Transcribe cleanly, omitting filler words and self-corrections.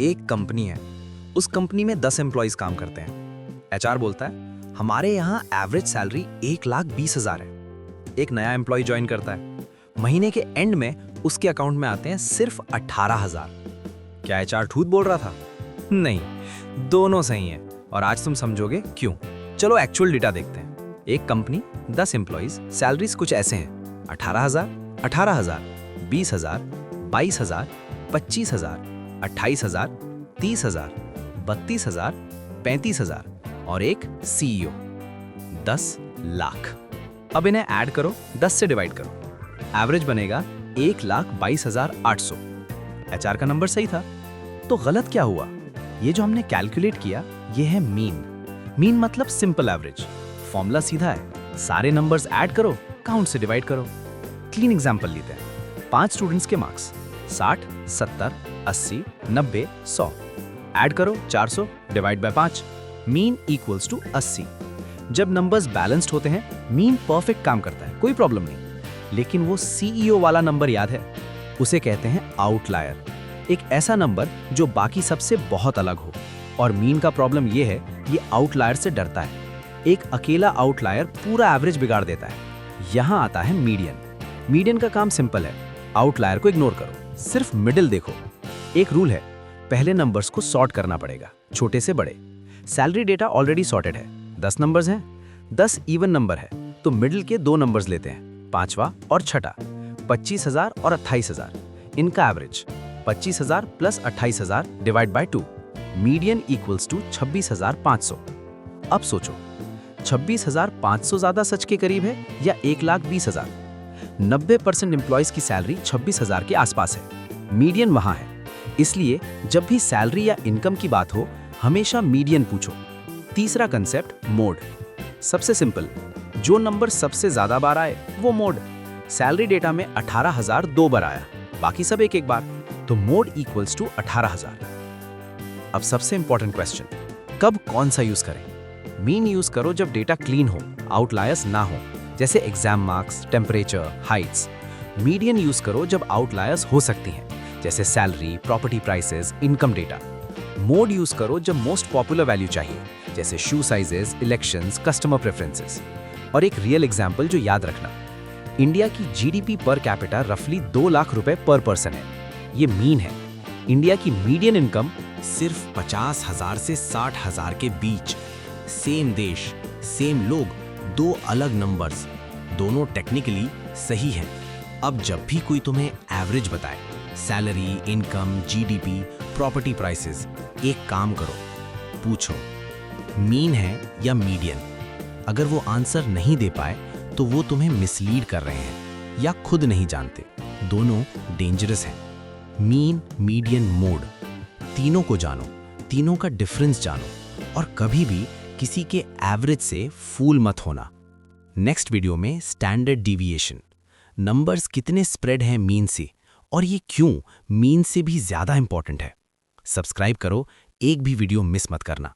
एक कंपनी है, उस कंपनी में 10 एम्प्लॉइज काम करते हैं। एचआर बोलता है हमारे यहाँ एवरेज सैलरी 1,20,000 है। एक नया एम्प्लॉय ज्वाइन करता है, महीने के एंड में उसके अकाउंट में आते हैं सिर्फ 18,000। क्या एचआर झूठ बोल रहा था? नहीं, दोनों सही हैं और आज तुम समझोगे क्यों। चलो एक्चुअल डेटा देखते हैं। एक कंपनी, 10 एम्प्लॉइज, सैलरीज कुछ ऐसे हैं: 18,000, 18,000, 20,000, 22,000, 25,000, 28,000, 30,000, 32,000, 35,000 और एक सीईओ। 10 लाख। अब इन्हें ऐड करो, 10 से डिवाइड करो, एवरेज बनेगा 1,22,800। एचआर का नंबर सही था। तो गलत क्या हुआ? ये जो हमने कैलकुलेट किया ये है मीन। मीन मतलब सिंपल एवरेज। फॉर्मूला सीधा है, सारे नंबर्स ऐड करो, काउंट से डिवाइड करो। क्लीन एग्जांपल लेते हैं। 5 स्टूडेंट्स के मार्क्स 60, 70, 80, 90, 100। ऐड करो 400 divide by 5, mean equals to 80। जब नंबर्स बैलेंस्ड होते हैं मीन परफेक्ट काम करता है, कोई प्रॉब्लम नहीं। लेकिन वो सीईओ वाला नंबर याद है? उसे कहते हैं आउटलायर। एक ऐसा नंबर जो बाकी सबसे बहुत अलग हो। और मीन का प्रॉब्लम ये है, ये आउटलायर से डरता है। एक अकेला आउटलायर पूरा एवरेज बिगाड़ देता है। यहाँ आता है मीडियन। मीडियन का काम सिंपल है, आउटलायर को इग्नोर करो, सिर्फ मिडिल देखो। एक रूल है, पहले नंबर्स को सॉर्ट करना पड़ेगा, छोटे से बड़े। सैलरी डेटा ऑलरेडी सॉर्टेड है, 10 नंबर्स हैं, 10 इवन नंबर है, तो मिडिल के 2 नंबर्स लेते हैं, पांचवा और छठा, 25,000 और 28,000। इनका average 25,000 plus 28,000 divide by 2, median equals to 26,500। अब सोचो, 26,500 ज्यादा सच के करीब है या 1,20,000? 90% एम्प्लॉइज की सैलरी 26,000 के आसपास है, मीडियन वहां है। इसलिए जब भी सैलरी या इनकम की बात हो हमेशा मीडियन पूछो। तीसरा कंसेप्ट, मोड। सबसे सिंपल, जो नंबर सबसे ज्यादा बार आए वो मोड। सैलरी डेटा में 18,000 2 बार आया, बाकी सब एक बार, तो मोड इक्वल्स टू 18,000। अब सबसे इंपॉर्टेंट क्वेश्चन, कब कौन सा यूज करें? मीन यूज करो जब डेटा क्लीन हो, आउटलायर्स ना हो, जैसे exam marks, temperature, Heights. Median use करो जब आउटलायर्स हो सकती हैं, जैसे salary, property prices, income data. Mode use करो जब मोस्ट पॉपुलर वैल्यू चाहिए, जैसे शू साइजेस, इलेक्शंस, कस्टमर प्रेफरेंसेस। और एक रियल एग्जाम्पल जो याद रखना, इंडिया की जीडीपी पर कैपिटा रफली 2 लाख रुपए पर पर्सन है। ये मीन है। इंडिया की मीडियन इनकम सिर्फ 50,000 से 60,000 के बीच। सेम देश, सेम लोग, 2 अलग नंबर्स, दोनों टेक्निकली सही हैं। अब जब भी कोई तुम्हें एवरेज बताए, salary, income, GDP, property prices, एक काम करो, पूछो मीन है या मीडियन। अगर वो आंसर नहीं दे पाए तो वो तुम्हें मिसलीड कर रहे हैं या खुद नहीं जानते। दोनों डेंजरस हैं। मीन, मीडियन, मोड, तीनों को जानो, तीनों का डिफरेंस जानो और कभी भी किसी के एवरेज से फूल मत होना। नेक्स्ट वीडियो में स्टैंडर्ड डिविएशन, नंबर्स कितने स्प्रेड हैं मीन से और ये क्यों मीन से भी ज्यादा इंपॉर्टेंट है। सब्सक्राइब करो, एक भी वीडियो मिस मत करना।